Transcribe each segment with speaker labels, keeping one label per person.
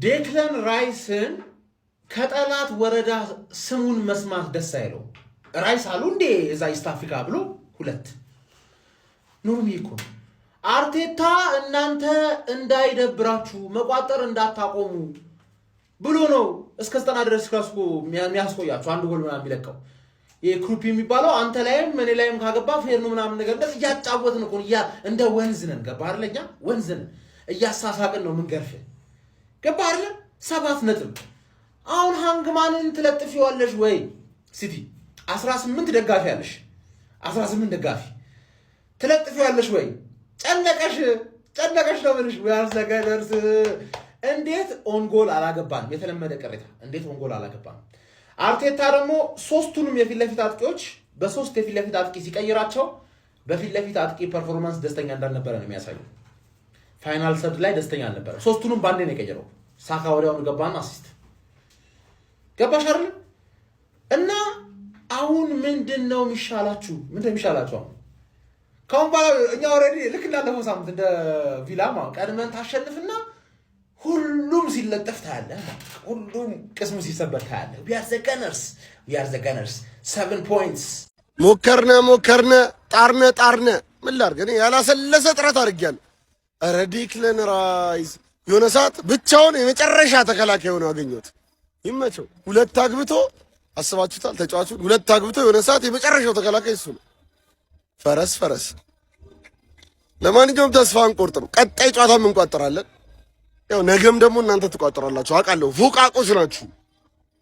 Speaker 1: ዴክለን ራይስን ከጠላት ወረዳ ስሙን መስማት ደስ አይለው። ራይስ አሉ እንዴ እዛ ኢስት አፍሪካ ብሎ ሁለት ኖርሚ እኮ አርቴታ እናንተ እንዳይደብራችሁ መቋጠር እንዳታቆሙ ብሎ ነው እስከ 90 ድረስ ካስቆ የሚያስቆያችሁ አንድ ጎል ምናምን የሚለቀው የክሩፕ የሚባለው አንተ ላይም እኔ ላይም ካገባ ፌር ነው ምናምን ነገር እንደዚህ ያጫወትን እኮ እንደ ወንዝ ነን ገባ አይደለኛ ወንዝ ነን እያሳሳቅን ነው ምን ገርፍ ገባ አይደል 7 ነጥብ አሁን ሃንግማንን ትለጥፊዋለሽ ወይ ሲቲ 18 ደጋፊ ያለሽ 18 ደጋፊ ትለጥፊዋለሽ ወይ ጨነቀሽ ነው ምንሽ ያርሰገደርስ እንዴት ኦን ጎል አላገባንም የተለመደ ቅሬታ እንዴት ኦን ጎል አላገባንም አርቴታ ደግሞ ሶስቱንም የፊት ለፊት አጥቂዎች በሶስት የፊት ለፊት አጥቂ ሲቀይራቸው በፊት ለፊት አጥቂ ፐርፎርማንስ ደስተኛ እንዳልነበረ ነው የሚያሳየው ፋይናል ሰርድ ላይ ደስተኛ አልነበረ ሶስቱንም ባንዴ ነው የቀየረው ሳካ ወዲያውኑ ገባና አሲስት ገባሽ አይደል እና አሁን ምንድነው የሚሻላችሁ ካሁን በኋላ እኛ ኦሬዲ ልክ እንዳለፈው ሳምንት እንደ ቪላማ ቀድመን ታሸንፍና ሁሉም ሲለጠፍ ታያለህ ሁሉም ቅስሙ ሲሰበር ታያለህ we are the gunners 7 points
Speaker 2: ሞከርነ ጣርነ ምን ላድርግ እኔ ያላሰለሰ ጥረት አድርጌያለሁ ኧረ ዴክለን ራይስ የሆነ ሰዓት ብቻውን የመጨረሻ ተከላካይ ሆኖ አገኘሁት ይመቸው ሁለት አግብቶ አስባችሁታል ተጫዋቹ ሁለት አግብቶ የሆነ ሰዓት የመጨረሻው ተከላካይ እሱ ነው ፈረስ ለማንኛውም ተስፋ አንቆርጥም ቀጣይ ጨዋታ እንቋጥራለን ያው ነገም ደግሞ እናንተ ትቋጥራላችሁ አውቃለሁ ፎቃቆች ናችሁ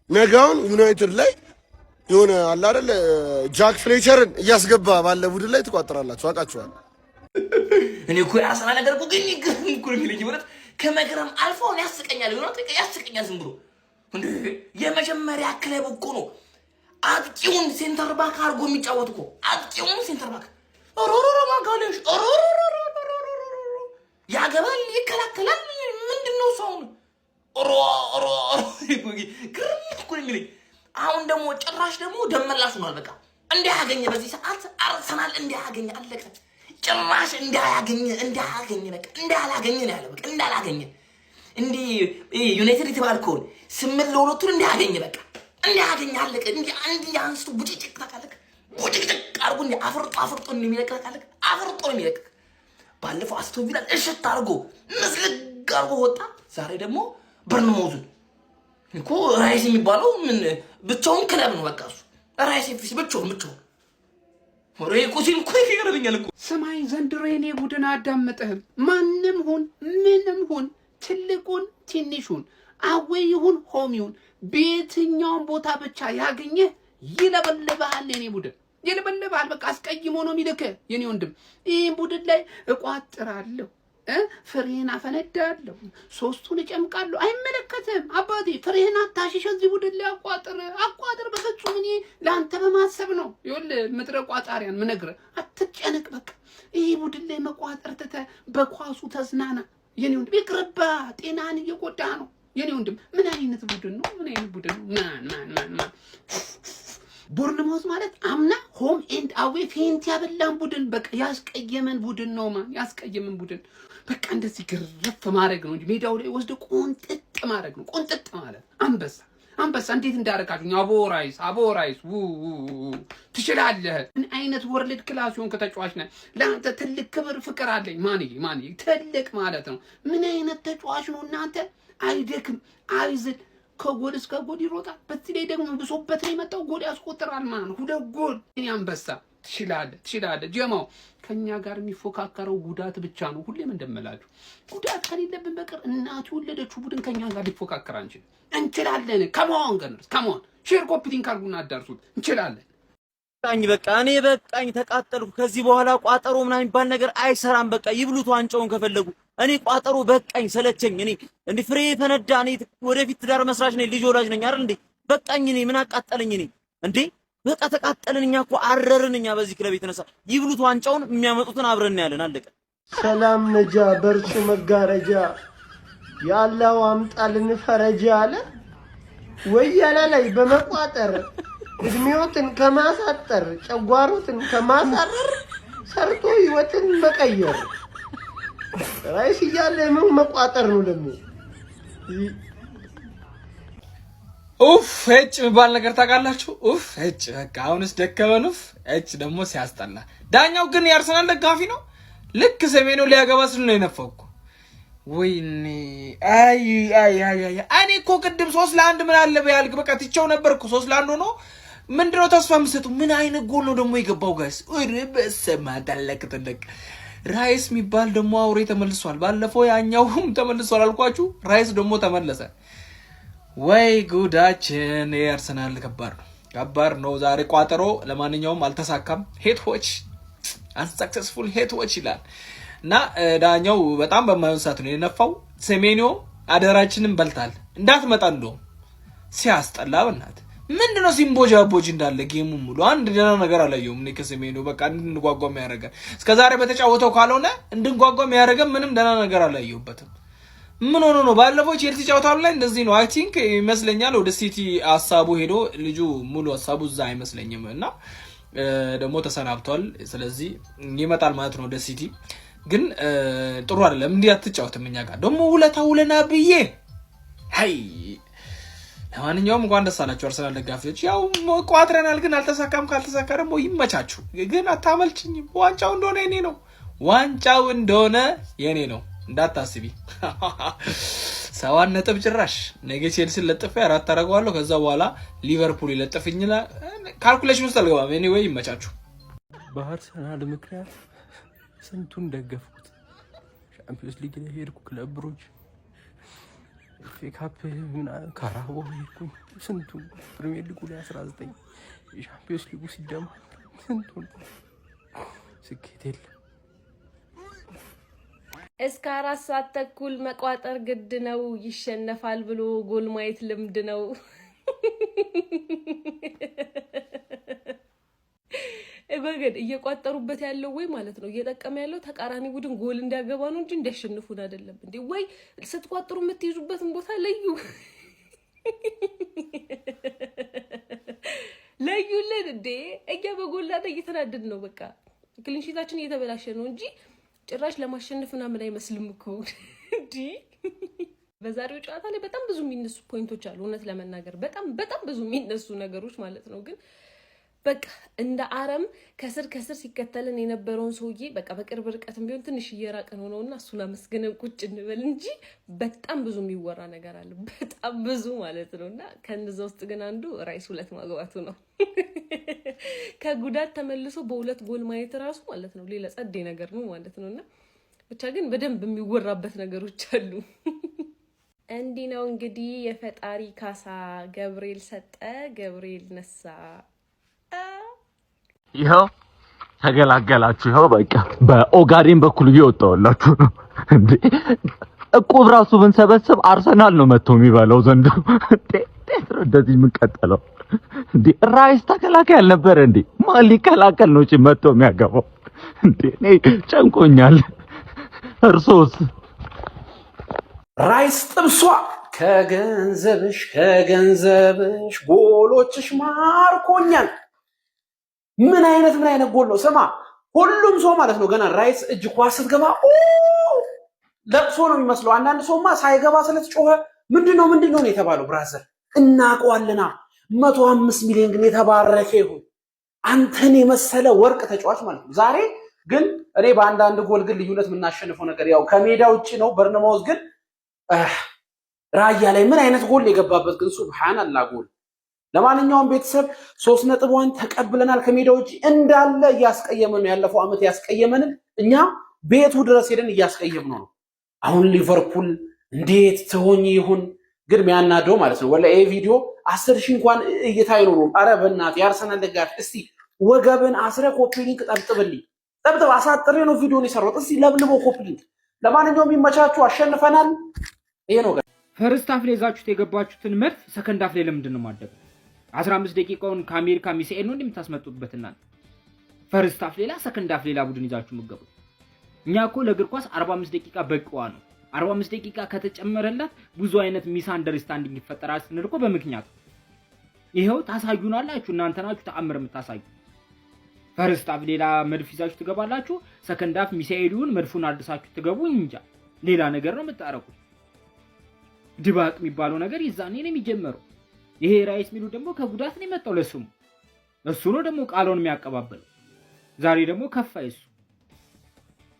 Speaker 2: ነገውን ዩናይትድ ላይ የሆነ አለ አይደል ጃክ ፍሌቸርን እያስገባ ባለ ቡድን ላይ ትቋጥራላችሁ አውቃችኋለሁ
Speaker 3: እኔ እኮ ያሰና ነገር እኮ ግን እኮ የሚለኝ ማለት ከመገረም አልፎ ነው ያስቀኛል ዝም ብሎ እንዴ የመጀመሪያ ክለብ እኮ ነው አጥቂውን ሴንተር ባክ አርጎ የሚጫወት እኮ አጥቂውን ሴንተር ባክ ኦሮሮሮ ማጋለሽ ኦሮሮሮ ያገባል ይከላከላል ምንድነው ሰውን ኦሮሮ ግርም እኮ የሚለኝ አሁን ደግሞ ጭራሽ ደግሞ ደመላሽ ሆኗል በቃ እንዲያገኘ በዚህ ሰዓት አርሰናል እንዲያገኘ አለቀ ጭራሽ እንዲያገኘ በቃ እንዳላገኘ ነው ያለው በቃ እንዳላገኘ እንዲ ዩናይትድ የተባልከው 8-2 እንዲያገኘ በቃ እንዲያገኘ አለቀ እንዲ አንድ ያንስቱ ቡጭጭቅ ታካለክ ቡጭጭቅ አርጎ እንዲ አፍርጦ እንደሚለቀቃለክ አፍርጦ የሚለቀቅ ባለፈው አስቶን ቪላ እሽት አርጎ መስለግ አርጎ ወጣ ዛሬ ደግሞ በርንማውዝ እኮ ራይስ የሚባለው ምን ብቻውን ክለብ ነው በቃ እሱ ራይስ ኤፍሲ ብቻውን ወሬ ቁሲን እኮ ይገርመኛል እኮ
Speaker 4: ሰማይ ዘንድሮ የኔ ቡድን አዳመጠህም ማንም ምንም ሁን ትልቁን ትንሹን አዌይ ይሁን ሆም ይሁን በየትኛውም ቦታ ብቻ ያገኘ ይለበልባል የኔ ቡድን ይለበልባል በቃ አስቀይሞ ነው የሚልከ የኔ ወንድም ይሄን ቡድን ላይ እቋጥራለሁ ፍሬን አፈነዳለሁ ሶስቱን እጨምቃለሁ አይመለከትም አባቴ ፍሬን አታሽሽ እዚህ ቡድን ላይ አቋጥር በፍጹም እኔ ለአንተ በማሰብ ነው ይኸውልህ ምድረ ቋጣሪያን ምነግርህ አትጨነቅ በቃ ይሄ ቡድን ላይ መቋጠር ትተህ በኳሱ ተዝናና የኔ ወንድም ይቅርባ ጤናን እየጎዳ ነው የኔ ወንድም ምን አይነት ቡድን ነው ማን ቦርንማውዝ ማለት አምና ሆም ኤንድ አዌ ፌንት ያበላን ቡድን በቃ ያስቀየመን ቡድን ነው ያስቀየመን ቡድን በቃ እንደዚህ ግርፍ ማድረግ ነው እንጂ ሜዳው ላይ ወስደ ቆንጥጥ ማድረግ ነው ቆንጥጥ ማለት አንበሳ እንዴት እንዳረጋችሁ አቦራይስ ትችላለህ ምን አይነት ወርልድ ክላስ ሆን ከተጫዋች ነህ ለአንተ ትልቅ ክብር ፍቅር አለኝ ማን ትልቅ ማለት ነው ምን አይነት ተጫዋች ነው እናንተ አይደክም አይዝል ከጎል እስከ ጎል ይሮጣል በዚህ ላይ ደግሞ ብሶበት ላይ መጣው ጎል ያስቆጥራል ማለት ነው ሁለት ጎል እኔ አንበሳ ትችላለህ ጀማው ከኛ ጋር የሚፎካከረው ጉዳት ብቻ ነው ሁሌም እንደምላችሁ ጉዳት ከሌለብን በቀር እናቱ ወለደችው ቡድን ከኛ ጋር ሊፎካከር እንችላለን ከመሆን ሼር ኮፒ ሊንክ አድርጉና አዳርሱት እንችላለን
Speaker 5: በቃኝ ተቃጠልኩ ከዚህ በኋላ ቋጠሮ ምናምን የሚባል ነገር አይሰራም በቃ ይብሉት ዋንጫውን ከፈለጉ እኔ ቋጠሮ በቃኝ ሰለቸኝ እኔ እንዴ ፍሬ ፈነዳ እኔ ወደፊት ትዳር መስራች ነኝ ልጅ ወላጅ ነኝ አይደል እንዴ በቃኝ እኔ ምን አቃጠለኝ እኔ እንዴ በቃ ተቃጠልን እኛ እኮ አረርን እኛ በዚህ ክለብ የተነሳ ይብሉት ዋንጫውን የሚያመጡትን አብረን ያለን አለቀ
Speaker 6: ሰላም ነጃ በርሱ መጋረጃ ያላው አምጣልን ፈረጃ አለ ወያላ ላይ በመቋጠር እድሜዎትን ከማሳጠር ጨጓሮትን ከማሳረር ሰርቶ ህይወትን መቀየር ራይስ ይያለ ምን መቋጠር ነው ደግሞ
Speaker 7: ኡፍ እጭ የሚባል ነገር ታውቃላችሁ? ኡፍ እጭ በቃ አሁንስ ደከመን። ኡፍ እጭ ደግሞ ሲያስጠላ። ዳኛው ግን የአርሰናል ደጋፊ ነው። ልክ ሰሜኑ ሊያገባ ስል ነው የነፋው እኮ። ወይኔ አይ እኔ እኮ ቅድም 3-1 ምን አለ በያልክ በቃ ትቼው ነበር እኮ 3-1 ሆኖ ምንድነው ተስፋ የምትሰጡ? ምን አይነት ጎል ነው ደግሞ የገባው ጋይስ? ኦሬ በሰማ ታለቅ ተለቅ ራይስ የሚባል ደግሞ አውሬ ተመልሷል። ባለፈው ያኛውም ተመልሷል አልኳችሁ። ራይስ ደግሞ ተመለሰ። ወይ ጉዳችን! የአርሰናል ከባድ ነው ዛሬ ቋጠሮ። ለማንኛውም አልተሳካም። ሄትዎች አንሰክሰስፉል ሄትዎች ይላል እና ዳኛው በጣም በማይሆን ሰዓት ነው የነፋው። ሴሜኒዮ አደራችንን በልታል እንዳትመጣ እንደውም ሲያስጠላ በእናትህ ምንድነው ሲምቦጃቦጅ እንዳለ ጌሙ ሙሉ አንድ ደህና ነገር አላየሁም። እኔ ከሰሜኑ በቃ እንድንጓጓም ያደርጋል። እስከዛሬ በተጫወተው ካልሆነ እንድንጓጓም ያደርገን ምንም ደህና ነገር አላየሁበትም። ምን ሆኖ ነው? ባለፈው ቼልሲ ጨዋታው ላይ እንደዚህ ነው አይ ቲንክ ይመስለኛል። ወደ ሲቲ ሐሳቡ ሄዶ ልጁ ሙሉ ሐሳቡ እዛ አይመስለኝም እና ደግሞ ተሰናብቷል። ስለዚህ ይመጣል ማለት ነው ወደ ሲቲ። ግን ጥሩ አይደለም እንዲህ አትጫወትም። እኛ ጋር ደግሞ ውለና ብዬ አይ ለማንኛውም እንኳን ደስ አላችሁ አርሰናል ደጋፊዎች። ያው ቋጥረናል ግን አልተሳካም። ካልተሳካ ደግሞ ይመቻችሁ። ግን አታመልጭኝም። ዋንጫው እንደሆነ የኔ ነው እንዳታስቢ። 7 ነጥብ ጭራሽ ነገ ቼልሲን ለጥፌ 4 አደርገዋለሁ። ከዛ በኋላ ሊቨርፑል ይለጥፍኝና ካልኩሌሽን ውስጥ አልገባም። ኤኒዌይ ይመቻችሁ።
Speaker 8: በአርሰናል ምክንያት ስንቱን ደገፍኩት። ቻምፒዮንስ ሊግ ላይ ሄድኩ፣ ክለብ ብሩጅ ፌካፕ ካራቦ ሄድኩኝ። ስንቱን ፕሪሚየር ሊጉ ላይ 19 የቻምፒዮንስ ሊጉ ሲደማ ስንቱን ስኬት የለም።
Speaker 9: እስከ 4 ሰዓት ተኩል መቋጠር ግድ ነው። ይሸነፋል ብሎ ጎል ማየት ልምድ ነው። እገገድ እየቋጠሩበት ያለው ወይ ማለት ነው እየጠቀመ ያለው ተቃራኒ ቡድን ጎል እንዲያገባ ነው እንጂ እንዲያሸንፉን አይደለም እንዴ? ወይ ስትቋጥሩ የምትይዙበትን ቦታ ለዩልን እንዴ? እኛ በጎላና እየተናደድ ነው። በቃ ክሊንሺታችን እየተበላሸ ነው እንጂ ጭራሽ ለማሸነፍና ምን አይመስልም እኮ እንዴ። በዛሬው ጨዋታ ላይ በጣም ብዙ የሚነሱ ፖይንቶች አሉ። እውነት ለመናገር በጣም ብዙ የሚነሱ ነገሮች ማለት ነው። ግን በቃ እንደ አረም ከስር ሲከተልን የነበረውን ሰውዬ በቃ በቅርብ ርቀትም ቢሆን ትንሽ እየራቀን ሆነውና እሱን አመስግነን ቁጭ እንበል እንጂ በጣም ብዙ የሚወራ ነገር አለ። በጣም ብዙ ማለት ነውና ከነዛ ውስጥ ግን አንዱ ራይስ 2 ማግባቱ ነው። ከጉዳት ተመልሶ በ2 ጎል ማየት ራሱ ማለት ነው ሌላ ጸዴ ነገር ነው ማለት ነውና ብቻ ግን በደንብ የሚወራበት ነገሮች አሉ። እንዲህ ነው እንግዲህ የፈጣሪ ካሳ። ገብርኤል ሰጠ፣ ገብርኤል ነሳ።
Speaker 10: ይኸው ተገላገላችሁ። ይኸው በቃ በኦጋዴን በኩል እየወጣሁላችሁ ነው እንዴ። እቁብ ራሱ ብንሰበስብ አርሰናል ነው መጥቶ የሚበላው ዘንድሮ። እንደዚህ የምንቀጥለው እንዴ? ራይስ ተከላካይ አልነበረ እንዴ? ማን ሊከላከል ነው እቺ መጥቶ የሚያገባው እንዴ? እኔ ጨንቆኛል። እርሶስ?
Speaker 4: ራይስ ጥብሷ ከገንዘብሽ ጎሎችሽ ማርኮኛል። ምን አይነት ጎል ነው? ስማ ሁሉም ሰው ማለት ነው ገና ራይስ እጅ ኳስ ስትገባ ለቅሶ ነው የሚመስለው። አንዳንድ ሰውማ ሳይገባ ስለተጮኸ ምንድነው ነው የተባለው። ብራዘር እናውቀዋለና 105 ሚሊዮን ግን የተባረከ ይሁን አንተን የመሰለ ወርቅ ተጫዋች ማለት ነው። ዛሬ ግን እኔ በአንዳንድ ጎል ግን ልዩነት የምናሸንፈው ነገር ያው ከሜዳ ውጪ ነው። በርነማውዝ ግን ራያ ላይ ምን አይነት ጎል የገባበት ግን ሱብሃንአላህ ጎል። ለማንኛውም ቤተሰብ 3 ነጥቧን ተቀብለናል። ከሜዳ ውጪ እንዳለ እያስቀየመን ነው። ያለፈው አመት ያስቀየመንን እኛ ቤቱ ድረስ ሄደን እያስቀየምነው ነው። አሁን ሊቨርፑል እንዴት ትሆኝ ይሁን ግን የሚያናደው ማለት ነው ወላ ይሄ ቪዲዮ 10,000 እንኳን እይታ አይኖርም። አረ በእናትህ የአርሰናል ደጋፊ እስቲ ወገብን አስረ ኮፒ ሊንክ ጠብጥብልኝ። ጠብጥብ አሳጥሬ ነው ቪዲዮን የሰራሁት። እስቲ ለብልቦ ኮፒ ሊንክ። ለማንኛውም የሚመቻችሁ አሸንፈናል። ይሄ ነው።
Speaker 11: ፈርስት ሃፍ ላይ ይዛችሁት የገባችሁትን መድፍ ሰከንድ ሃፍ ላይ ለምንድን ነው ማደግ? 15 ደቂቃውን ከአሜሪካ ሚሳኤል ነው እንደምታስመጡበትና ፈርስት ሃፍ ሌላ ሰከንድ ሃፍ ሌላ ቡድን ይዛችሁ የምትገቡት። እኛ እኮ ለእግር ኳስ 45 ደቂቃ በቂዋ ነው። 45 ደቂቃ ከተጨመረላት ብዙ አይነት ሚስ አንደርስታንዲንግ ይፈጠራል ስንል እኮ በምክንያት ይሄው ታሳዩናላችሁ። እናንተ ናችሁ ተአምር የምታሳዩ። ፈርስት ሃፍ ሌላ መድፍ ይዛችሁ ትገባላችሁ፣ ሰከንድ ሃፍ ሚሳኤሉን መድፉን አድሳችሁ ትገቡ እንጃ ሌላ ነገር ነው የምታረቁት። ድባቅ የሚባለው ነገር ይዛኔ ነው የሚጀመረው። ይሄ ራይስ ሚሉ ደግሞ ከጉዳት ነው የመጣው ለስሙ። እሱ ነው ደግሞ ቃሉን የሚያቀባበለው። ዛሬ ደግሞ ከፋይ እሱ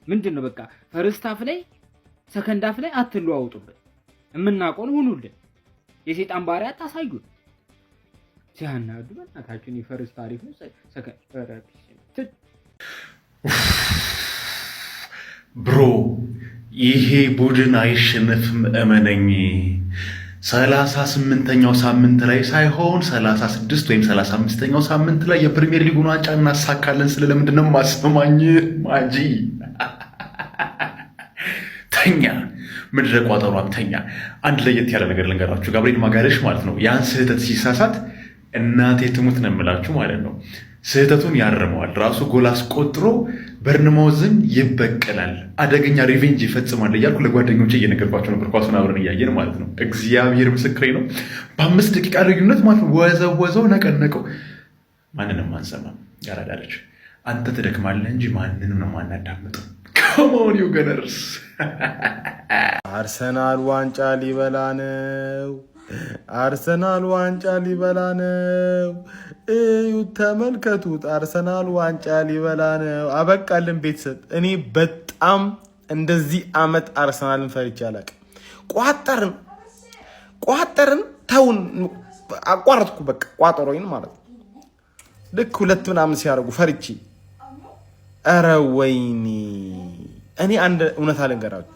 Speaker 11: ምንድነው በቃ ፈርስት ሃፍ ላይ ሰከንድ ሃፍ ላይ አትለዋውጡበት። የምናቆን ሁኑልን። የሰይጣን ባሪያ አታሳዩን። ሲያናዱ በእናታችን የፈርስት ታሪፍ ነው ሰከንድ
Speaker 12: ብሮ ይሄ ቡድን አይሸነፍም እመነኝ። 38ኛው ሳምንት ላይ ሳይሆን 36 ወይም 35ኛው ሳምንት ላይ የፕሪሚየር ሊጉን ዋንጫ እናሳካለን። ስለለምንድን ነው ማሰማኝ ማጂ ተኛ ምድረ ቋጠሯም ተኛ። አንድ ለየት ያለ ነገር ልንገራችሁ። ጋብሪኤል ማጋሌሽ ማለት ነው ያን ስህተት ሲሳሳት እናቴ ትሙት ነው የምላችሁ ማለት ነው። ስህተቱን ያርመዋል። ራሱ ጎል አስቆጥሮ በርንማውዝን ይበቀላል፣ አደገኛ ሪቬንጅ ይፈጽማል እያልኩ ለጓደኞቼ እየነገርኳቸው ነበር። ኳሱን አብረን እያየን ማለት ነው። እግዚአብሔር ምስክሬ ነው። በ5 ደቂቃ ልዩነት ማለት ነው ወዘወዘው፣ ነቀነቀው። ማንንም አንሰማም። ያራዳለች አንተ ትደክማለህ እንጂ ማንንም ነው ማናዳምጠው። ከመሆን ዩገነርስ
Speaker 13: አርሰናል ዋንጫ ሊበላ ነው። አርሰናል ዋንጫ ሊበላ ነው። እዩት፣ ተመልከቱት። አርሰናል ዋንጫ ሊበላ ነው። አበቃልን ቤተሰብ። እኔ በጣም እንደዚህ አመት አርሰናልን ፈርቼ አላውቅም። ቋጠርን ተውን፣ አቋረጥኩ። በቃ ቋጠሮይን ማለት ነው። ልክ 2 ምናምን ሲያደርጉ ፈርቼ፣ ኧረ ወይኔ። እኔ አንድ እውነት አልንገራችሁ፣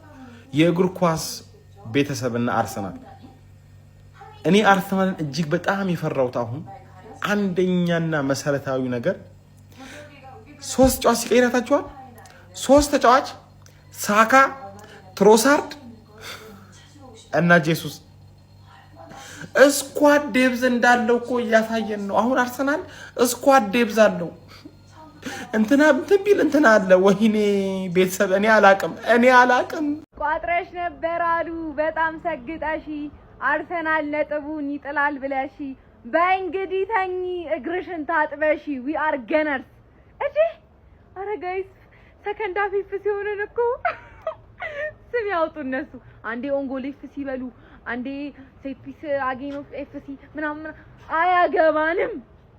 Speaker 13: የእግር ኳስ ቤተሰብና አርሰናል፣ እኔ አርሰናልን እጅግ በጣም የፈራሁት አሁን አንደኛና መሰረታዊ ነገር 3 ተጫዋች ሲቀይራታችኋል። 3 ተጫዋች ሳካ፣ ትሮሳርድ እና ጄሱስ ስኳድ ዴብዝ እንዳለው እኮ እያሳየን ነው። አሁን አርሰናል ስኳድ ዴብዝ አለው። እንትና ቢል እንትና አለ። ወይኔ ቤተሰብ እኔ አላቅም።
Speaker 14: ቋጥረሽ ነበር አሉ በጣም ሰግጠሺ፣ አርሰናል ነጥቡን ይጥላል ብለሺ፣ በእንግዲህ ተኝ እግርሽን ታጥበሺ። ዊ አር ገነርስ። እሺ አረ ጋይስ ሰከንድ ሃፍ ሲሆን እኮ ስም ያውጡ እነሱ። አንዴ ኦንጎል ኤፍሲ በሉ፣ አንዴ ሴት ፒስ አጌን ኦፍ ኤፍሲ ምናምን አያገባንም።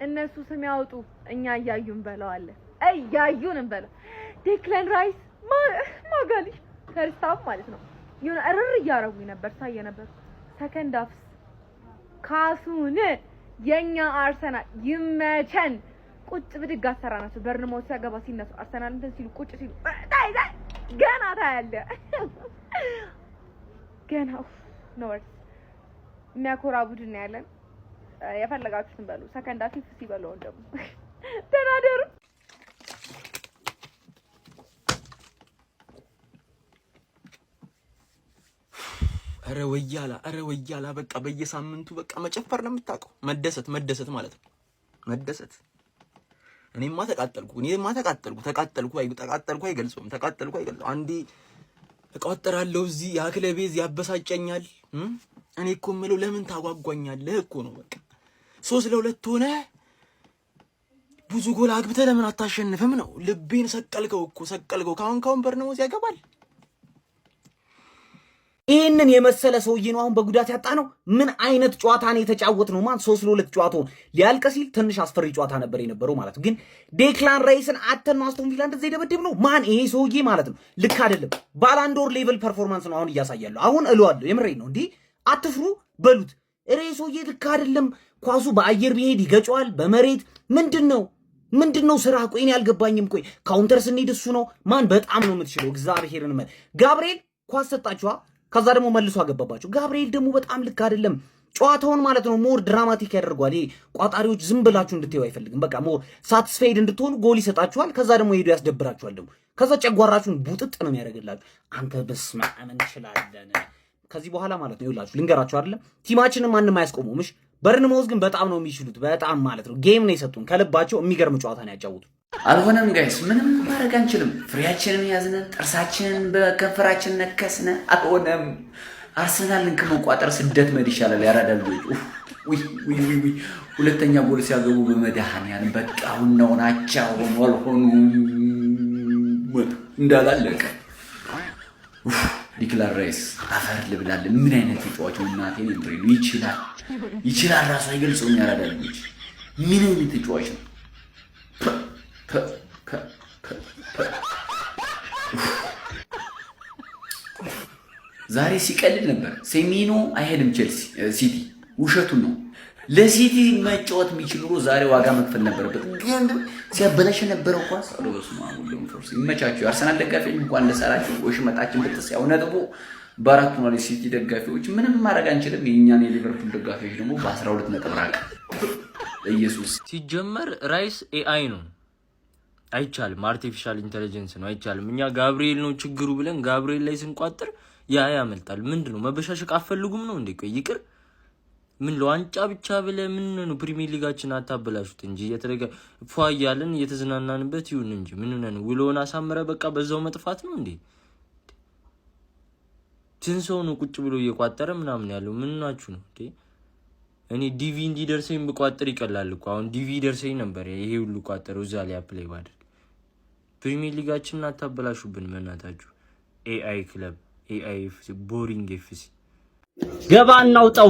Speaker 14: እነሱ ስም ያውጡ፣ እኛ እያዩን በለዋለን። እያዩን እንበለው። ዴክላን ራይስ ማጋሊሽ ፈርስት ሃፍ ማለት ነው የሆነ እርር እያረጉኝ ነበር ሳየ ነበር። ሰከንድ ሃፍ ካሱን የኛ አርሰናል ይመቸን። ቁጭ ብድግ አሰራናቸው። በርንማውዝ ሲያገባ ሲነሱ አርሰናል እንትን ሲሉ ቁጭ ሲሉ ገና ታያለ። ገና ነው የሚያኮራ ቡድን ያለን። የፈለጋችሁትን በሉ። ሰከንድ ሃፍ ሲበለው ደግሞ ተናደሩ።
Speaker 3: አረ ወያላ በቃ በየሳምንቱ በቃ መጨፈር ነው የምታውቀው። መደሰት ማለት ነው። መደሰት። እኔማ ተቃጠልኩ አይገልጸውም። አንዴ ተቃጠራለሁ እዚህ ያክለቤዝ ያበሳጨኛል። እኔ እኮ የምለው ለምን ታጓጓኛለህ እኮ ነው። በቃ 3-2 ሆነ ብዙ ጎል አግብተህ ለምን አታሸንፍም ነው። ልቤን ሰቀልከው። ካሁን በርንማውዝ ያገባል። ይሄንን የመሰለ ሰውዬ ነው አሁን በጉዳት ያጣ ነው። ምን አይነት ጨዋታ ነው የተጫወት ነው? ማን 3-2 ጨዋታውን ሊያልቅ ሲል ትንሽ አስፈሪ ጨዋታ ነበር የነበረው ማለት ነው። ግን ዴክላን ራይስን አተን ነው አስቶን ቪላ እንደዚህ ደበደብ ነው። ማን ይሄ ሰውዬ ማለት ነው። ልክ አይደለም። ባላንዶር ሌቭል ፐርፎርማንስ ነው አሁን እያሳያለሁ። አሁን እለዋለሁ፣ የምሬን ነው። እንዴ አትፍሩ በሉት። ይሄ ሰውዬ ልክ አይደለም። ኳሱ በአየር ቢሄድ ይገጫዋል፣ በመሬት ምንድነው ስራ? ቆይ እኔ አልገባኝም። ቆይ ካውንተር ስንሄድ እሱ ነው ማን በጣም ነው የምትችለው። እግዚአብሔርን ጋብሪኤል ኳስ ሰጣችኋ፣ ከዛ ደግሞ መልሶ አገባባቸው። ጋብሪኤል ደግሞ በጣም ልክ አይደለም። ጨዋታውን ማለት ነው ሞር ድራማቲክ ያደርጓል። ይሄ ቋጣሪዎች ዝም ብላችሁ እንድትዩ አይፈልግም። በቃ ሞር ሳቲስፋይድ እንድትሆኑ ጎል ይሰጣችኋል። ከዛ ደግሞ ሄዱ ያስደብራችኋል። ደግሞ ከዛ ጨጓራችሁን ቡጥጥ ነው የሚያደርግላችሁ። አንተ በስመ አብ እንችላለን። ከዚህ በኋላ ማለት ነው ይውላችሁ ልንገራችሁ አይደለም ቲማችንን ማንንም አያስቆሙም። እሺ በርንማውዝ ግን በጣም ነው የሚችሉት። በጣም ማለት ነው ጌም ነው የሰጡን ከልባቸው። የሚገርም ጨዋታ ነው ያጫወቱ።
Speaker 15: አልሆነም ጋይስ፣ ምንም ማድረግ አንችልም። ፍሬያችንን ያዝነ፣ ጥርሳችንን በከንፈራችን ነከስነ። አልሆነም። አርሰናልን ከመቋጠር ስደት መድ ይሻላል። ያራዳል ወይ ሁለተኛ ጎል ሲያገቡ በመድኃኒያን በቃ ሁነው ናቸው አልሆኑ እንዳላለቀ ዲክላን ራይስ አፈር ልብላል። ምን አይነት ተጫዋች ነው እናቴ ነው። ይችላል ራሱ አይገልጸውም። ያራዳል ልጅ ምን አይነት ተጫዋች ነው። ዛሬ ሲቀልድ ነበር። ሴሜኖ አይሄድም ቼልሲ ሲቲ ውሸቱን ነው። ለሲቲ መጫወት የሚችል ኑሮ ዛሬ ዋጋ መክፈል ነበረበት። ግን ሲያበላሽ የነበረው ኳስ አሮስ ማሙሉም ፎርስ ይመቻቸው። አርሰናል ደጋፊዎች እንኳን ለሰራችሁ ወሽመጣችን ብትሰያው ነጥቡ በአራቱ ነው። ሲቲ ደጋፊዎች ምንም ማድረግ አንችልም። የኛን የሊቨርፑል ደጋፊዎች ደግሞ በ12 ነጥብ ራቅ። ኢየሱስ
Speaker 5: ሲጀመር ራይስ ኤአይ ነው፣ አይቻልም። አርቲፊሻል ኢንተለጀንስ ነው፣ አይቻልም። እኛ ጋብሪኤል ነው ችግሩ ብለን ጋብሪኤል ላይ ስንቋጥር ያ ያመልጣል። ምንድነው መበሻሸቅ አፈልጉም ነው እንዴ? ቆይ ይቅር ምን ለዋንጫ ብቻ ብለ ምን ነው ፕሪሚየር ሊጋችን አታበላሹት እንጂ ፏ እያልን እየተዝናናንበት ይሁን እንጂ ምን ነው ውሎውን አሳምረ በቃ በዛው መጥፋት ነው እንዴ? ትንሰው ነው ቁጭ ብሎ እየቋጠረ ምናምን ያለው ምን ናችሁ ነው እንዴ? እኔ ዲቪ እንዲደርሰኝ ብቋጥር ይቀላል እኮ አሁን ዲቪ ደርሰኝ ነበር። ይሄ ሁሉ ቋጠረው እዛ ላይ አፕላይ ባደርግ ፕሪሚየር ሊጋችን አታበላሹብን በእናታችሁ። ኤአይ ክለብ ኤአይ ቦሪንግ ኤፍሲ
Speaker 16: ገባ እናውጣው።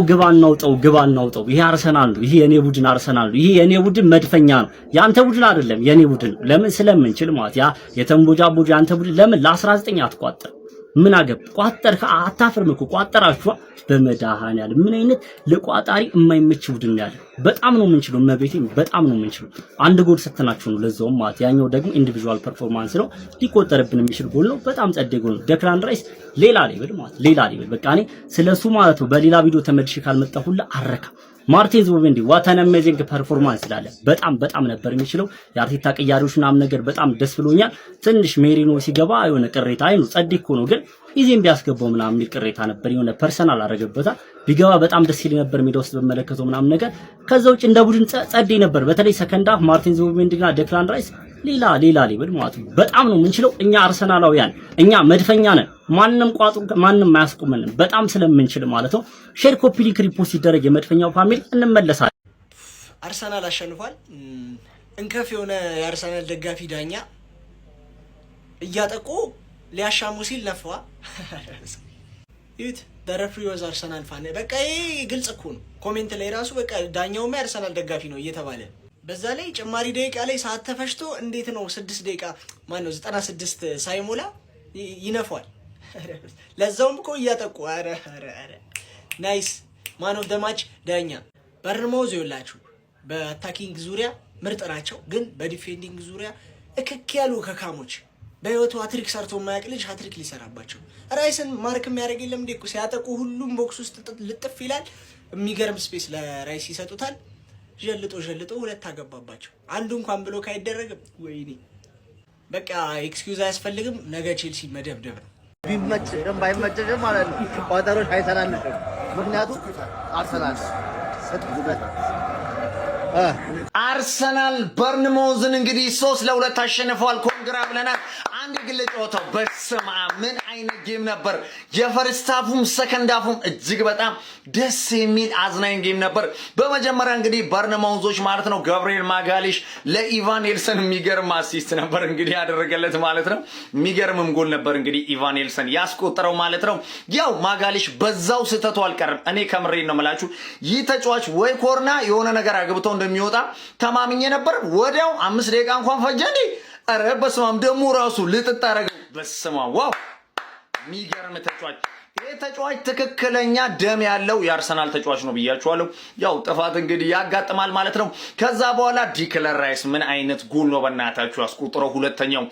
Speaker 16: ይሄ አርሰናል ነው። ይሄ የኔ ቡድን አርሰናል ነው። ይሄ የኔ ቡድን መድፈኛ ነው። ያንተ ቡድን አይደለም፣ የኔ ቡድን። ለምን ስለምንችል ማለት ያ የተንቦጃ ቡድን ያንተ ቡድን ለምን ለ19 አትቋጠር? ምን አገብ ቋጠር አታፍርም እኮ ቋጠራችሁ። በመድኃኒዓለም ምን አይነት ለቋጣሪ የማይመች ቡድን ያለ። በጣም ነው የምንችለው፣ መቤቴ በጣም ነው የምንችለው። አንድ ጎል ሰተናችሁ ነው ለዛውም ማለት ያኛው ደግሞ ኢንዲቪጁዋል ፐርፎርማንስ ነው፣ ሊቆጠርብን የሚችል ጎል ነው። በጣም ጸደይ ጎል ነው። ዴክላን ራይስ ሌላ ሌቭል ማለት ሌላ ሌቭል። በቃ እኔ ስለሱ ማለት ነው በሌላ ቪዲዮ ተመልሼ ካልመጣሁ ሁላ አረካ። ማርቲን ዙቢሜንዲ ዋት አን አሜዚንግ ፐርፎርማንስ ስላለ በጣም ነበር የሚችለው። የአርቴታ ቅያሪዎች ምናምን ነገር በጣም ደስ ብሎኛል። ትንሽ ሜሪኖ ሲገባ የሆነ ቅሬታ አይኑ ጸድ እኮ ነው ግን ይዜም ቢያስገባው ምናምን የሚል ቅሬታ ነበር። የሆነ ፐርሰናል አረጋገበታ ቢገባ በጣም ደስ ይል ነበር ሜዳ ውስጥ በመለከተው ምናምን ነገር። ከዛ ውጭ እንደ ቡድን ጸድ ነበር። በተለይ ሰከንድ ሃፍ ማርቲን ዙቢሜንዲና ዴክላን ራይስ ሌላ ሌብል ማለት ነው። በጣም ነው የምንችለው እኛ አርሰናላውያን፣ እኛ መድፈኛ ነን። ማንም አያስቆመንም በጣም ስለምንችል ማለት ነው። ሼር ኮፒ ሊንክ ሪፖስት ሲደረግ የመድፈኛው ፋሚሊ እንመለሳለን።
Speaker 17: አርሰናል አሸንፏል። እንከፍ የሆነ የአርሰናል ደጋፊ ዳኛ እያጠቁ ሊያሻሙ ሲል ነፋ። ይት ደረፍሪ ወዝ አርሰናል ፋን በቃ ይሄ ግልጽ እኮ ነው። ኮሜንት ላይ ራሱ በቃ ዳኛውም የአርሰናል ደጋፊ ነው እየተባለ በዛ ላይ ጭማሪ ደቂቃ ላይ ሰዓት ተፈሽቶ እንዴት ነው 6 ደቂቃ ማን ነው 96 ሳይሞላ ይነፋል። ለዛውም እኮ እያጠቁ አረ ናይስ ማን ኦፍ ዘ ማች ዳኛ። በርንማውዝ ይውላችሁ በአታኪንግ ዙሪያ ምርጥ ናቸው፣ ግን በዲፌንዲንግ ዙሪያ እክክ ያሉ ከካሞች። በህይወቱ ሃትሪክ ሰርቶ የማያውቅ ልጅ ሃትሪክ ሊሰራባቸው። ራይስን ማርክ የሚያደርግ የለም እንዴ? ሲያጠቁ ሁሉም ቦክስ ውስጥ ልጥፍ ይላል። የሚገርም ስፔስ ለራይስ ይሰጡታል። ጀልጦ ሁለት አገባባቸው። አንዱ እንኳን ብሎ ካይደረግም ወይኔ በቃ ኤክስኪውዝ አያስፈልግም። ነገ ቼልሲ መደብደብ ነው።
Speaker 18: ቢመችም ባይመችም ማለት ነው ቋጠሮች አይተናንቅም። ምክንያቱም
Speaker 19: አርሰናል በርንማውዝን እንግዲህ 3-2 አሸንፈዋል። ኮንግራ ብለናል። አንድ ግል ጨዋታው በስማ ምን አይነት ጌም ነበር። የፈርስት ሃፉም ሰከንድ ሃፉም እጅግ በጣም ደስ የሚል አዝናኝ ጌም ነበር። በመጀመሪያ እንግዲህ በርንማውዞች ማለት ነው ገብርኤል ማጋሊሽ ለኢቫን ኤልሰን የሚገርም አሲስት ነበር እንግዲህ ያደረገለት ማለት ነው። የሚገርምም ጎል ነበር እንግዲህ ኢቫን ኤልሰን ያስቆጠረው ማለት ነው። ያው ማጋሊሽ በዛው ስተቱ አልቀርም። እኔ ከምሬን ነው የምላችሁ ይህ ተጫዋች ወይ ኮርና የሆነ ነገር አግብተው እንደሚወጣ ተማምኜ ነበር። ወዲያው 5 ደቂቃ እንኳን ፈጀ እንዴ! አረ በስማም ደግሞ ራሱ ልጥጥ አረገው። በስማም ዋው! የሚገርም ተጫዋች። ይሄ ተጫዋች ትክክለኛ ደም ያለው የአርሰናል ተጫዋች ነው ብያችኋለሁ። ያው ጥፋት እንግዲህ ያጋጥማል ማለት ነው። ከዛ በኋላ ዲክለር ራይስ ምን አይነት ጎል ነው በእናታችሁ ያስቆጠረው። ሁለተኛው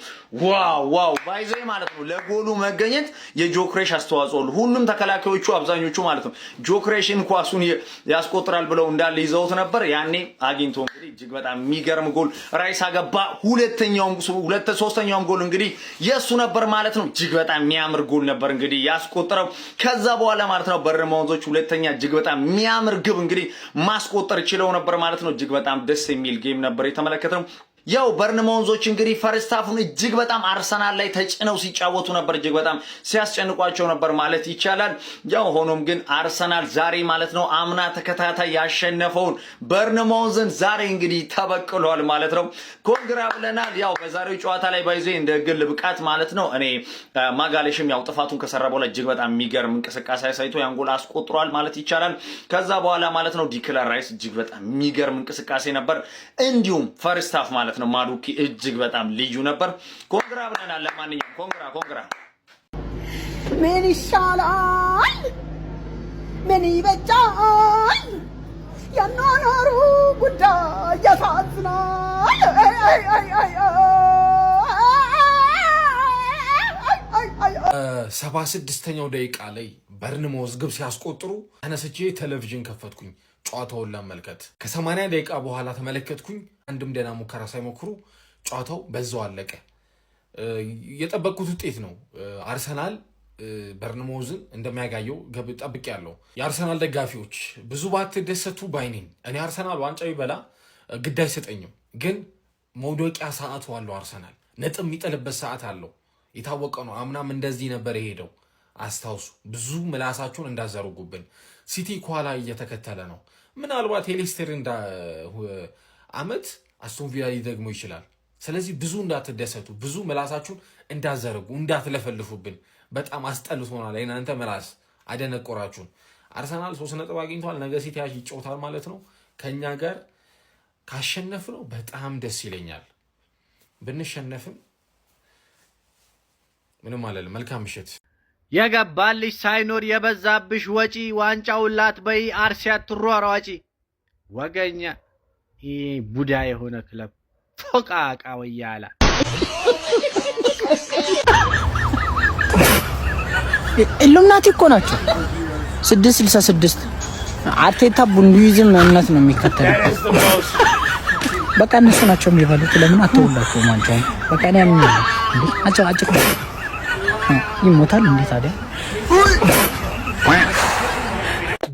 Speaker 19: ዋው ባይዘ ማለት ነው። ለጎሉ መገኘት የጆክሬሽ አስተዋጽኦ ነው። ሁሉም ተከላካዮቹ አብዛኞቹ ማለት ነው ጆክሬሽን ኳሱን ያስቆጥራል ብለው እንዳለ ይዘውት ነበር። ያኔ አግኝቶ እንግዲህ እጅግ በጣም የሚገርም ጎል ራይስ አገባ። ሶስተኛውም ጎል እንግዲህ የሱ ነበር ማለት ነው። እጅግ በጣም የሚያምር ጎል ነበር እንግዲህ ያስቆጠረው። ከዛ በኋላ ማለት ነው በርንማውዞች ሁለተኛ እጅግ በጣም የሚያምር ግብ እንግዲህ ማስቆጠር ችለው ነበር ማለት ነው። እጅግ በጣም ደስ የሚል ጌም ነበር የተመለከተው። ያው በርንማውዞች እንግዲህ ፈርስት ሃፉን እጅግ በጣም አርሰናል ላይ ተጭነው ሲጫወቱ ነበር፣ እጅግ በጣም ሲያስጨንቋቸው ነበር ማለት ይቻላል። ያው ሆኖም ግን አርሰናል ዛሬ ማለት ነው አምና ተከታታይ ያሸነፈውን በርንማውዝን ዛሬ እንግዲህ ተበቅሏል ማለት ነው። ኮንግራ ብለናል። ያው በዛሬው ጨዋታ ላይ ባይዜ እንደ ግል ብቃት ማለት ነው እኔ ማጋሌሽም ያው ጥፋቱን ከሰራ በኋላ እጅግ በጣም የሚገርም እንቅስቃሴ አሳይቶ ያን ጎል አስቆጥሯል ማለት ይቻላል። ከዛ በኋላ ማለት ነው ዲክላን ራይስ እጅግ በጣም የሚገርም እንቅስቃሴ ነበር። እንዲሁም ፈርስት ሃፍ ማለት ነው ማዱኪ እጅግ በጣም ልዩ ነበር። ኮንግራ ብለናል። ለማንኛውም ኮንግራ
Speaker 20: ምን ይሻላል ምን ይበጃል የኖሩ ጉዳይ ያሳዝናል።
Speaker 1: 76ኛው ደቂቃ ላይ በርንማውዝ ግብ ሲያስቆጥሩ ተነስቼ ቴሌቪዥን ከፈትኩኝ ጨዋታውን ለመመልከት። ከ80 ደቂቃ በኋላ ተመለከትኩኝ። አንድም ደና ሙከራ ሳይሞክሩ ጨዋታው በዛው አለቀ። የጠበቅኩት ውጤት ነው። አርሰናል በርንማውዝን እንደሚያጋየው ጠብቄያለሁ። የአርሰናል ደጋፊዎች ብዙ ባትደሰቱ ባይነኝ። እኔ አርሰናል ዋንጫ ይበላ ግድ አይሰጠኝም፣ ግን መውደቂያ ሰዓቱ አለው። አርሰናል ነጥብ የሚጥልበት ሰዓት አለው። የታወቀ ነው። አምናም እንደዚህ ነበር የሄደው። አስታውሱ። ብዙ ምላሳችሁን እንዳዘርጉብን። ሲቲ ኳላ እየተከተለ ነው። ምናልባት የሌስተር አመት አስቶን ቪላ ሊደግሞ ይችላል። ስለዚህ ብዙ እንዳትደሰቱ፣ ብዙ ምላሳችሁን እንዳዘርጉ፣ እንዳትለፈልፉብን። በጣም አስጠልቶናል። እናንተ ምላስ አደነቆራችሁን። አርሰናል 3 ነጥብ አግኝቷል። ነገ ሲቲ ይጫወታል ማለት ነው። ከኛ ጋር ካሸነፍ ነው በጣም ደስ ይለኛል። ብንሸነፍም ምንም አለለም። መልካም ምሽት።
Speaker 21: የገባልሽ ሳይኖር የበዛብሽ ወጪ ዋንጫውን ላትበይ አርሲያ ትሯሯጪ ወገኛ ይህ ቡዳ የሆነ ክለብ ፎቃቃ ወያላ
Speaker 22: ኢሉሚናቲ እኮ ናቸው። 666 አርቴታ ቡንዱይዝም እምነት ነው የሚከተለው። በቃ እነሱ ናቸው የሚበሉት። ለምን አትውላቸው ማንቻው በቃ እኔ ምን አጭቅ ይሞታል እንዴ ታዲያ?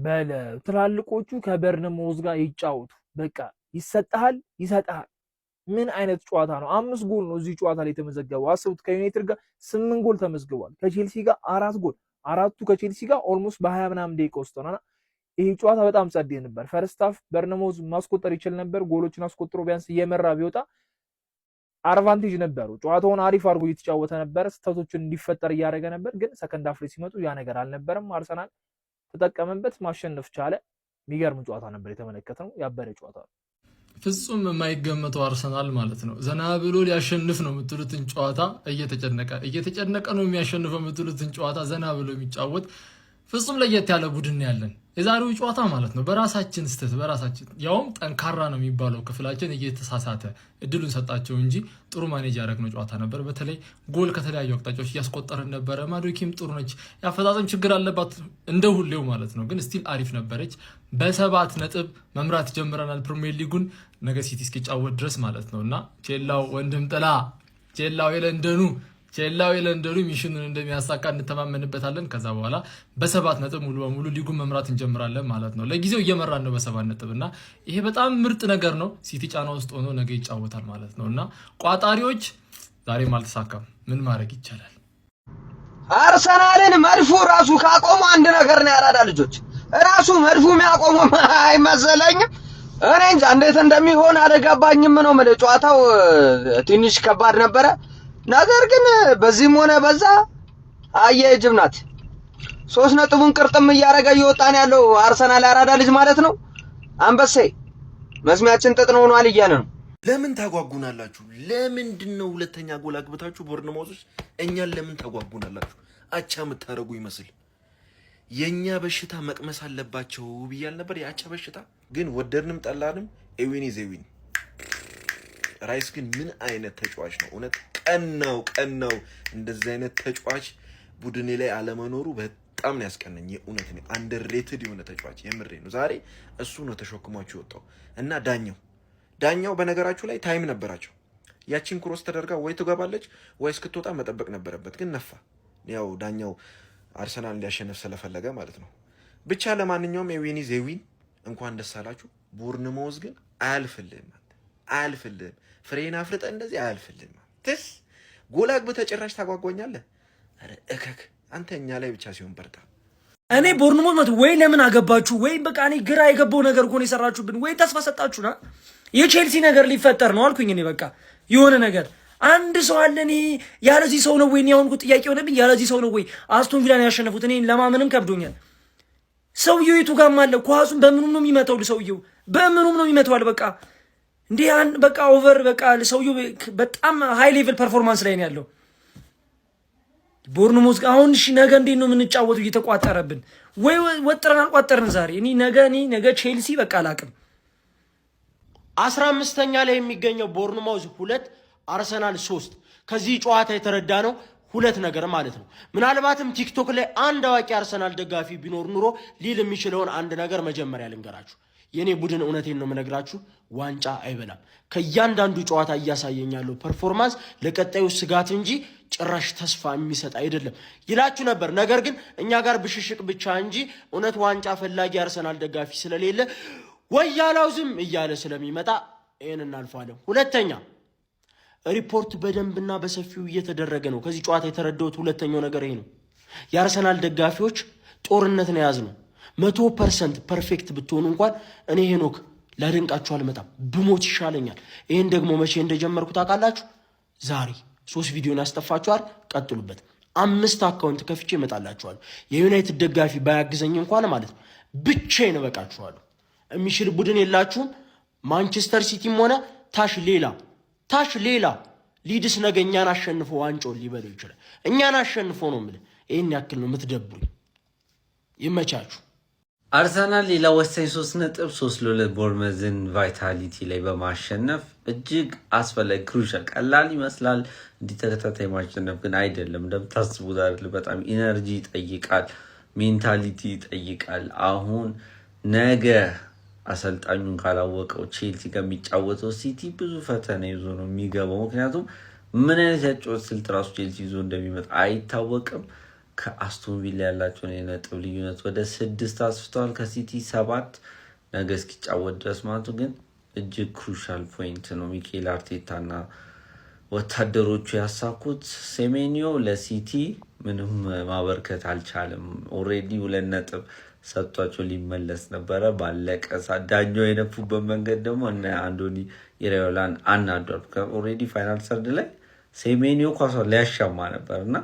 Speaker 23: በለ ትላልቆቹ ከበርንማውዝ ጋር ይጫወቱ። በቃ ይሰጣል። ምን አይነት ጨዋታ ነው? 5 ጎል ነው እዚህ ጨዋታ ላይ የተመዘገበው። አስቡት። ከዩናይትድ ጋር 8 ጎል ተመዝግቧል። ከቼልሲ ጋር 4 ጎል፣ አራቱ ከቼልሲ ጋር ኦልሞስት በ20 ምናምን ደቂቃ ውስጥ ሆነና ይሄ ጨዋታ በጣም ጸዴ ነበር። ፈርስት ሃፍ በርንማውዝ ማስቆጠር ይችል ነበር። ጎሎችን አስቆጥሮ ቢያንስ እየመራ ቢወጣ አድቫንቴጅ ነበሩ። ጨዋታውን አሪፍ አድርጎ እየተጫወተ ነበር። ስህተቶችን እንዲፈጠር እያደረገ ነበር። ግን ሰከንድ ሃፍ ላይ ሲመጡ ያ ነገር አልነበረም። አርሰናል ተጠቀመበት፣ ማሸነፍ ቻለ። የሚገርም ጨዋታ ነበር የተመለከተው። ያበረ ጨዋታ ነው።
Speaker 24: ፍጹም የማይገመተው አርሰናል ማለት ነው። ዘና ብሎ ሊያሸንፍ ነው የምትሉትን ጨዋታ እየተጨነቀ ነው የሚያሸንፈው የምትሉትን ጨዋታ ዘና ብሎ የሚጫወት ፍጹም ለየት ያለ ቡድን ያለን የዛሬው ጨዋታ ማለት ነው። በራሳችን ስተት በራሳችን ያውም ጠንካራ ነው የሚባለው ክፍላችን እየተሳሳተ እድሉን ሰጣቸው እንጂ ጥሩ ማኔጅ ያደረግነው ጨዋታ ነበር። በተለይ ጎል ከተለያዩ አቅጣጫዎች እያስቆጠረን ነበረ። ማዱኪም ጥሩ ነች። የአፈጻጸም ችግር አለባት እንደ ሁሌው ማለት ነው፣ ግን ስቲል አሪፍ ነበረች። በ7 ነጥብ መምራት ጀምረናል ፕሪሚየር ሊጉን ነገ ሲቲ እስኪጫወት ድረስ ማለት ነው። እና ቼላው ወንድም ጥላ ቼላው የለንደኑ ሚሽኑን እንደሚያሳካ እንተማመንበታለን። ከዛ በኋላ በ7 ነጥብ ሙሉ በሙሉ ሊጉን መምራት እንጀምራለን ማለት ነው። ለጊዜው እየመራን ነው በ7 ነጥብ እና ይሄ በጣም ምርጥ ነገር ነው። ሲቲ ጫና ውስጥ ሆኖ ነገ ይጫወታል ማለት ነው እና ቋጣሪዎች ዛሬም አልተሳካም። ምን ማድረግ ይቻላል?
Speaker 6: አርሰናልን መድፉ ራሱ ካቆመ አንድ ነገር ነው። ያራዳ ልጆች ራሱ መድፉ የሚያቆመው አይመሰለኝም። እኔ እንጃ እንዴት እንደሚሆን አልገባኝም ነው ማለት። ጨዋታው ትንሽ ከባድ ነበረ። ነገር ግን በዚህም ሆነ በዛ አየጅብ ናት። 3 ነጥቡን ቅርጥም እያረገ እየወጣን ያለው አርሰናል አራዳ ልጅ ማለት ነው። አንበሴ መስሚያችን ጥጥ ነው ሆኗል እያለ ነው።
Speaker 25: ለምን ታጓጉናላችሁ? ለምንድነው ሁለተኛ ጎል አግብታችሁ ቦርንማውዞች እኛን ለምን ታጓጉናላችሁ? አቻ የምታረጉ ይመስል የኛ በሽታ መቅመስ አለባቸው ብያል ነበር። የአቻ በሽታ ግን ወደድንም ጠላንም ኤዊኒ ዜዊኒ ራይስ ግን ምን አይነት ተጫዋች ነው? እውነት ቀናው እንደዚህ አይነት ተጫዋች ቡድኔ ላይ አለመኖሩ በጣም ነው ያስቀነኝ። የእውነት ነው አንደርሬትድ የሆነ ተጫዋች የምሬ ነው። ዛሬ እሱ ነው ተሸክሟችሁ የወጣው እና ዳኛው በነገራችሁ ላይ ታይም ነበራቸው። ያቺን ክሮስ ተደርጋ ወይ ትገባለች ወይ እስክትወጣ መጠበቅ ነበረበት፣ ግን ነፋ። ያው ዳኛው አርሰናል እንዲያሸንፍ ስለፈለገ ማለት ነው። ብቻ ለማንኛውም ኤዊኒ ዜዊን እንኳን ደስ አላችሁ። ቦርንማውዝ ግን አያልፍልህም። አያልፍልህም። ፍሬን አፍርጠህ እንደዚህ አያልፍልህም። ትስ ጎል አግብተህ ጭራሽ ታጓጓኛለህ። ኧረ እከክ አንተ እኛ ላይ ብቻ ሲሆን በርታ።
Speaker 2: እኔ ቦርንሞዝ ወይ ለምን አገባችሁ ወይ በቃ እኔ ግራ የገባው ነገር እኮ ነው የሰራችሁብን። ወይ ተስፋ ሰጣችሁና የቼልሲ ነገር ሊፈጠር ነው አልኩኝ እኔ በቃ የሆነ ነገር አንድ ሰው አለ። እኔ ያለዚህ ሰው ነው ወይ ነው ያሁን ጥያቄ ሆነብኝ። ያለዚህ ሰው ነው ወይ አስቶን ቪላን ያሸነፉት? እኔ ለማመንም ከብዶኛል። ሰውየው የቱ ጋርም አለ ኳሱን በምኑም ነው የሚመታው። ሰውየው በምኑም ነው የሚመታው። በቃ እንዴ በቃ ኦቨር በቃ ሰውየው በጣም ሃይ ሌቭል ፐርፎርማንስ ላይ ነው ያለው። ቦርንሞዝ አሁን እሺ ነገ እንዴት ነው የምንጫወተው? እየተቋጠረብን ወይ ወጥረን አልቋጠርን ዛሬ። እኔ ነገ ቼልሲ በቃ አላቅም።
Speaker 1: 15ኛ ላይ የሚገኘው ቦርንሞዝ 2 አርሰናል 3 ከዚህ ጨዋታ የተረዳ ነው ሁለት ነገር ማለት ነው። ምናልባትም ቲክቶክ ላይ አንድ አዋቂ አርሰናል ደጋፊ ቢኖር ኑሮ ሊል የሚችለውን አንድ ነገር መጀመሪያ ልንገራችሁ። የኔ ቡድን እውነቴን ነው የምነግራችሁ ዋንጫ አይበላም። ከእያንዳንዱ ጨዋታ እያሳየኝ ያለው ፐርፎርማንስ ለቀጣዩ ስጋት እንጂ ጭራሽ ተስፋ የሚሰጥ አይደለም ይላችሁ ነበር። ነገር ግን እኛ ጋር ብሽሽቅ ብቻ እንጂ እውነት ዋንጫ ፈላጊ አርሰናል ደጋፊ ስለሌለ ወያላው ዝም እያለ ስለሚመጣ ይሄን እናልፋለን። ሁለተኛ ሪፖርት በደንብና በሰፊው እየተደረገ ነው። ከዚህ ጨዋታ የተረዳሁት ሁለተኛው ነገር ይሄ ነው። የአርሰናል ደጋፊዎች ጦርነት ነው ያዝነው። 100% ፐርፌክት ብትሆኑ እንኳን እኔ ሄኖክ ላደንቃችሁ አልመጣም፣ ብሞት ይሻለኛል። ይሄን ደግሞ መቼ እንደጀመርኩ ታውቃላችሁ? ዛሬ 3 ቪዲዮን ያስጠፋችኋል። ቀጥሉበት። 5 አካውንት ከፍቼ እመጣላችኋለሁ። የዩናይትድ ደጋፊ ባያግዘኝ እንኳን ማለት ነው ብቻዬን እበቃችኋለሁ። የሚችል ቡድን የላችሁም። ማንቸስተር ሲቲም ሆነ ታሽ ሌላ ሊድስ ነገ እኛን አሸንፎ ዋንጫውን ሊበለው ይችላል። እኛን አሸንፎ ነው የምልህ። ይህን ያክል ነው የምትደብሩኝ። ይመቻችሁ።
Speaker 7: አርሰናል ሌላ ወሳኝ 3 ነጥብ 3-2 ቦርንመዝን ቫይታሊቲ ላይ በማሸነፍ እጅግ አስፈላጊ ክሩሻል። ቀላል ይመስላል እንዲህ ተከታታይ ማሸነፍ ግን አይደለም። እንደምታስቡት አይደለም። በጣም ኢነርጂ ይጠይቃል፣ ሜንታሊቲ ይጠይቃል። አሁን ነገ አሰልጣኙን ካላወቀው ቼልሲ ከሚጫወተው ሲቲ ብዙ ፈተና ይዞ ነው የሚገባው። ምክንያቱም ምን አይነት ያጫወት ስልት ራሱ ቼልሲ ይዞ እንደሚመጣ አይታወቅም። ከአስቶን ቪላ ያላቸውን የነጥብ ልዩነት ወደ 6 አስፍተዋል፣ ከሲቲ 7 ነገ እስኪጫወት ድረስ ማለቱ ግን እጅግ ክሩሻል ፖይንት ነው። ሚኬል አርቴታና ወታደሮቹ ያሳኩት። ሴሜኒዮ ለሲቲ ምንም ማበርከት አልቻለም። ኦልሬዲ 2 ነጥብ ሰጥቷቸው ሊመለስ ነበረ። ባለቀ ዳኛው የነፉበት መንገድ ደግሞ እነ አንዶኒ ኢራዮላን አናዷል። ኦልሬዲ ፋይናል ሰርድ ላይ ሴሜኒዮ ኳሷን ሊያሻማ ነበር እና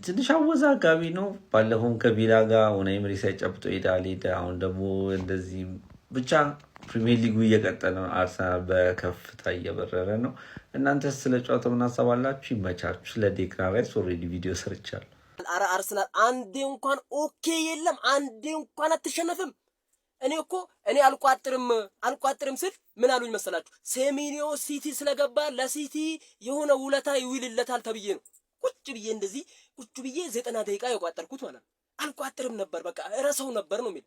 Speaker 7: ትንሽ አወዛጋቢ ነው። ባለፈውም ከቪላ ጋር ኡናይ ኤመሪ ሳይጨብጦ ሄደ። አሁን ደግሞ እንደዚህ ብቻ ፕሪሚየር ሊጉ እየቀጠለ ነው። አርሰናል በከፍታ እየበረረ ነው። እናንተ ስለ ጨዋታው ምን አሳባላችሁ? ይመቻችሁ። ስለ ዴክላን ራይስ ኦልሬዲ ቪዲዮ ሰርቻለሁ።
Speaker 8: አረ አርሰናል አንዴ እንኳን ኦኬ የለም፣ አንዴ እንኳን አትሸነፍም። እኔ አልቋጥርም ስል ምን አሉኝ መሰላችሁ? ሴሜኒዮ ሲቲ ስለገባ ለሲቲ የሆነ ውለታ ይውልለታል ተብዬ ነው ቁጭ ብዬ 90 ደቂቃ የቋጠርኩት ማለት ነው። አልቋጥርም ነበር በቃ እረሰው ነበር ነው የሚል